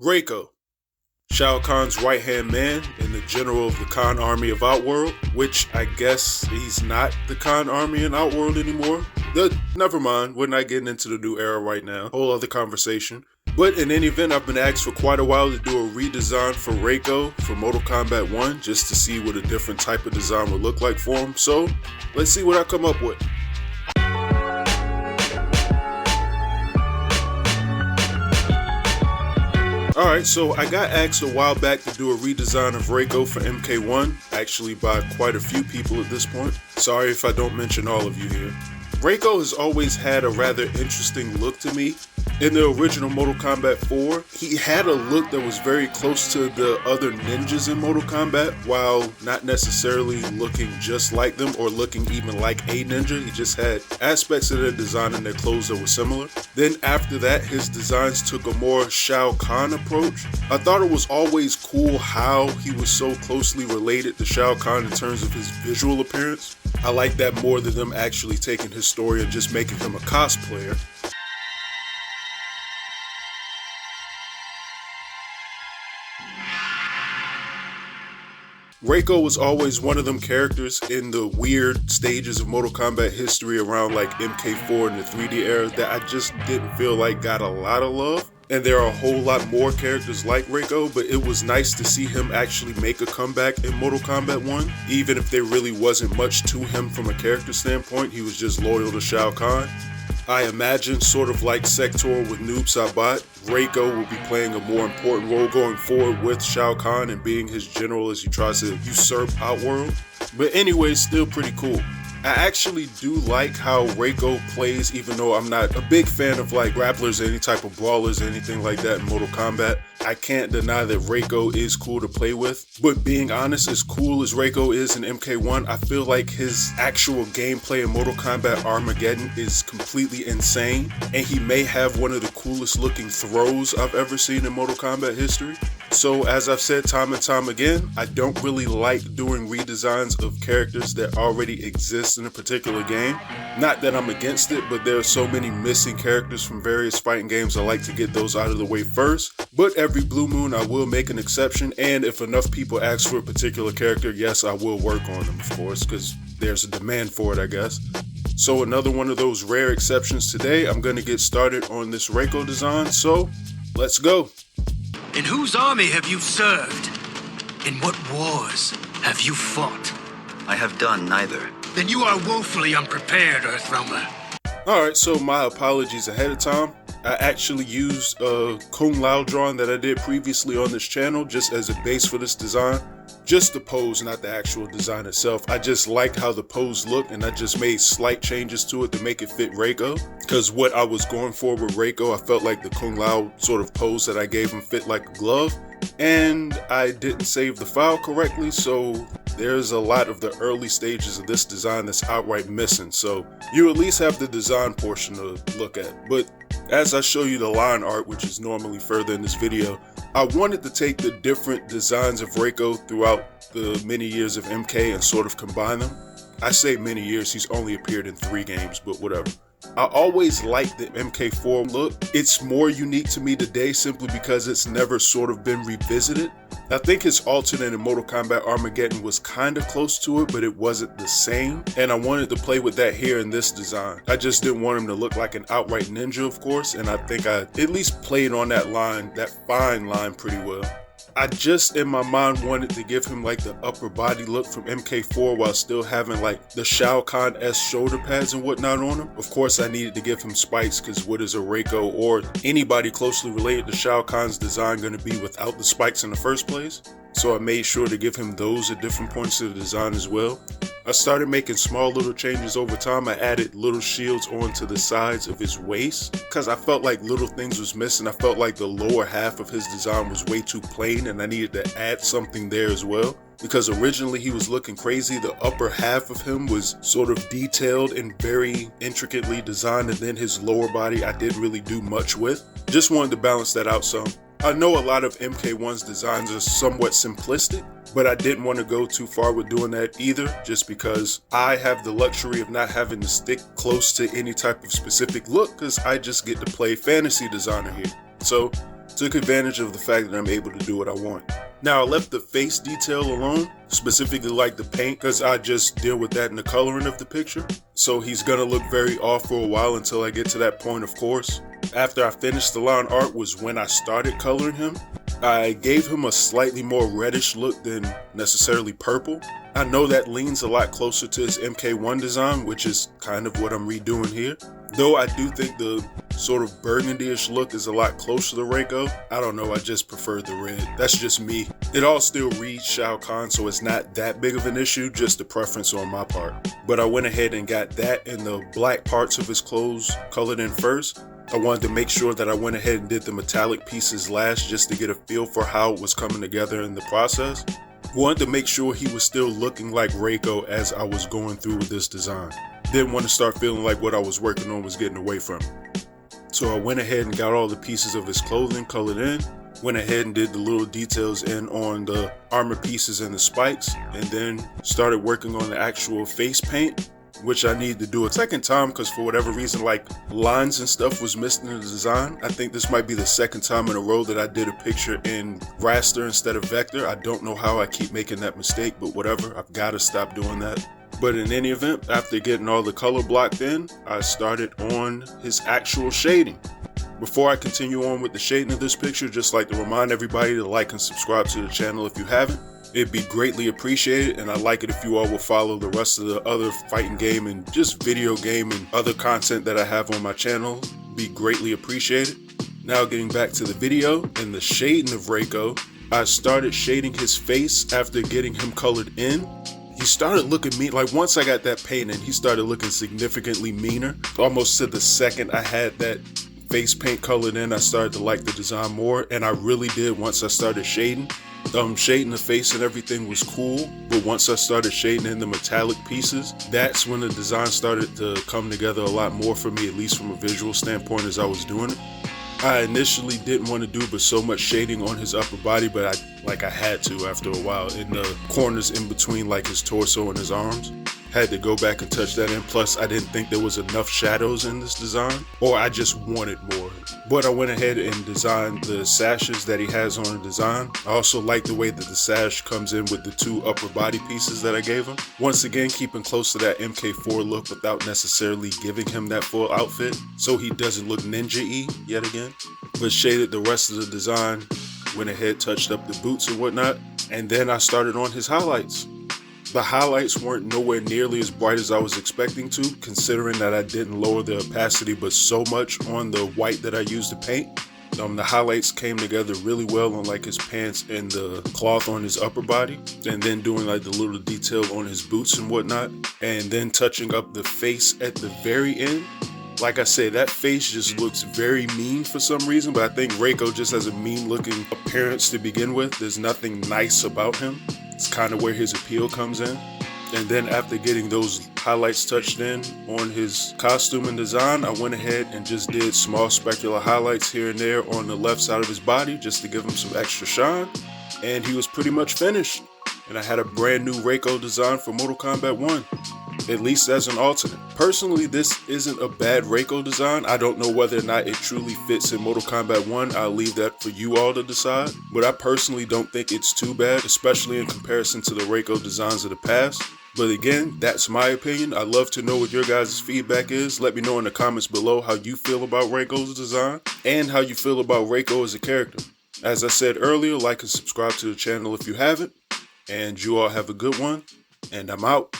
Reiko, Shao Kahn's right-hand man and the general of the Khan army of Outworld, which I guess he's not the Khan army in Outworld anymore. Never mind, we're not getting into the new era right now. Whole other conversation. But in any event, I've been asked for quite a while to do a redesign for Reiko for Mortal Kombat 1, just to see what a different type of design would look like for him. So, let's see what I come up with. Alright, so I got asked a while back to do a redesign of Reiko for MK1, actually by quite a few people at this point. Sorry if I don't mention all of you here. Reiko has always had a rather interesting look to me. In the original Mortal Kombat 4, he had a look that was very close to the other ninjas in Mortal Kombat, while not necessarily looking just like them or looking even like a ninja. He just had aspects of their design and their clothes that were similar. Then after that, his designs took a more Shao Kahn approach. I thought it was always cool how he was so closely related to Shao Kahn in terms of his visual appearance. I like that more than them actually taking his story and just making him a cosplayer. Reiko was always one of them characters in the weird stages of Mortal Kombat history around like MK4 and the 3D era that I just didn't feel like got a lot of love. And there are a whole lot more characters like Reiko, but it was nice to see him actually make a comeback in Mortal Kombat 1. Even if there really wasn't much to him from a character standpoint, he was just loyal to Shao Kahn. I imagine, sort of like Sector with Noob Saibot, Reiko will be playing a more important role going forward with Shao Kahn and being his general as he tries to usurp Outworld. But anyway, still pretty cool. I actually do like how Reiko plays, even though I'm not a big fan of like grapplers or any type of brawlers or anything like that in Mortal Kombat. I can't deny that Reiko is cool to play with, but being honest, as cool as Reiko is in MK1, I feel like his actual gameplay in Mortal Kombat Armageddon is completely insane, and he may have one of the coolest looking throws I've ever seen in Mortal Kombat history. So as I've said time and time again, I don't really like doing redesigns of characters that already exist in a particular game. Not that I'm against it, but there are so many missing characters from various fighting games, I like to get those out of the way first. But every blue moon I will make an exception, and if enough people ask for a particular character, yes, I will work on them, of course, because there's a demand for it, I guess. So another one of those rare exceptions today. I'm going to get started on this Reiko design, so let's go. In whose army have you served? In what wars have you fought? I have done neither. Then you are woefully unprepared, Earthrealmer. Alright, so my apologies ahead of time. I actually used a Kung Lao drawing that I did previously on this channel just as a base for this design. Just the pose, not the actual design itself. I just liked how the pose looked, and I just made slight changes to it to make it fit Reiko. Because what I was going for with Reiko, I felt like the Kung Lao sort of pose that I gave him fit like a glove. And I didn't save the file correctly, so there's a lot of the early stages of this design that's outright missing. So you at least have the design portion to look at. But as I show you the line art, which is normally further in this video, I wanted to take the different designs of Reiko throughout the many years of MK and sort of combine them. I say many years, he's only appeared in 3 games, but whatever. I always liked the MK4 look. It's more unique to me today simply because it's never sort of been revisited. I think his alternate in Mortal Kombat Armageddon was kind of close to it, but it wasn't the same. And I wanted to play with that here in this design. I just didn't want him to look like an outright ninja, of course, and I think I at least played on that line, that fine line, pretty well. I just in my mind wanted to give him like the upper body look from MK4 while still having like the Shao Kahn-esque shoulder pads and whatnot on him. Of course I needed to give him spikes, because what is a Reiko or anybody closely related to Shao Kahn's design going to be without the spikes in the first place? So I made sure to give him those at different points of the design as well. I started making small little changes over time. I added little shields onto the sides of his waist because I felt like little things was missing. I felt like the lower half of his design was way too plain and I needed to add something there as well. Because originally he was looking crazy. The upper half of him was sort of detailed and very intricately designed, and then his lower body I didn't really do much with. Just wanted to balance that out some. I know a lot of MK1's designs are somewhat simplistic, but I didn't want to go too far with doing that either, just because I have the luxury of not having to stick close to any type of specific look because I just get to play fantasy designer here. So Took advantage of the fact that I'm able to do what I want. Now, I left the face detail alone, specifically like the paint, because I just deal with that in the coloring of the picture. So he's gonna look very off for a while until I get to that point, of course. After I finished the line art was when I started coloring him. I gave him a slightly more reddish look than necessarily purple. I know that leans a lot closer to his MK1 design, which is kind of what I'm redoing here. Though I do think the sort of burgundy-ish look is a lot closer to Reiko. I don't know, I just prefer the red. That's just me. It all still reads Shao Kahn, so it's not that big of an issue, just a preference on my part. But I went ahead and got that and the black parts of his clothes colored in first. I wanted to make sure that I went ahead and did the metallic pieces last just to get a feel for how it was coming together in the process. Wanted to make sure he was still looking like Reiko as I was going through with this design. Didn't want to start feeling like what I was working on was getting away from me. So I went ahead and got all the pieces of his clothing colored in. Went ahead and did the little details in on the armor pieces and the spikes. And then started working on the actual face paint, which I need to do a second time because for whatever reason, like lines and stuff was missing in the design. I think this might be the second time in a row that I did a picture in raster instead of vector. I don't know how I keep making that mistake, but whatever, I've got to stop doing that. But in any event, after getting all the color blocked in, I started on his actual shading. Before I continue on with the shading of this picture, just like to remind everybody to like and subscribe to the channel if you haven't. It'd be greatly appreciated, and I'd like it if you all will follow the rest of the other fighting game and just video game and other content that I have on my channel. Be greatly appreciated. Now getting back to the video and the shading of Reiko, I started shading his face after getting him colored in. He started looking mean, like once I got that paint in, he started looking significantly meaner. Almost to the second I had that face paint colored in, I started to like the design more, and I really did once I started shading. Shading the face and everything was cool, but once I started shading in the metallic pieces, that's when the design started to come together a lot more for me, at least from a visual standpoint as I was doing it. I initially didn't want to do but so much shading on his upper body, but I had to after a while in the corners in between like his torso and his arms. Had to go back and touch that in. Plus, I didn't think there was enough shadows in this design, or I just wanted more. But I went ahead and designed the sashes that he has on the design. I also like the way that the sash comes in with the two upper body pieces that I gave him. Once again, keeping close to that MK4 look without necessarily giving him that full outfit, so he doesn't look ninja-y yet again. But shaded the rest of the design, went ahead, touched up the boots and whatnot, and then I started on his highlights. The highlights weren't nowhere nearly as bright as I was expecting to, considering that I didn't lower the opacity but so much on the white that I used to paint. The highlights came together really well on like his pants and the cloth on his upper body, and then doing like the little detail on his boots and whatnot, and then touching up the face at the very end. Like I said, that face just looks very mean for some reason, but I think Reiko just has a mean looking appearance to begin with. There's nothing nice about him. It's kind of where his appeal comes in. And then after getting those highlights touched in on his costume and design, I went ahead and just did small specular highlights here and there on the left side of his body just to give him some extra shine. And he was pretty much finished. And I had a brand new Reiko design for Mortal Kombat 1. At least as an alternate. Personally, this isn't a bad Reiko design. I don't know whether or not it truly fits in Mortal Kombat 1. I'll leave that for you all to decide. But I personally don't think it's too bad, especially in comparison to the Reiko designs of the past. But again, that's my opinion. I'd love to know what your guys' feedback is. Let me know in the comments below how you feel about Reiko's design and how you feel about Reiko as a character. As I said earlier, like and subscribe to the channel if you haven't. And you all have a good one. And I'm out.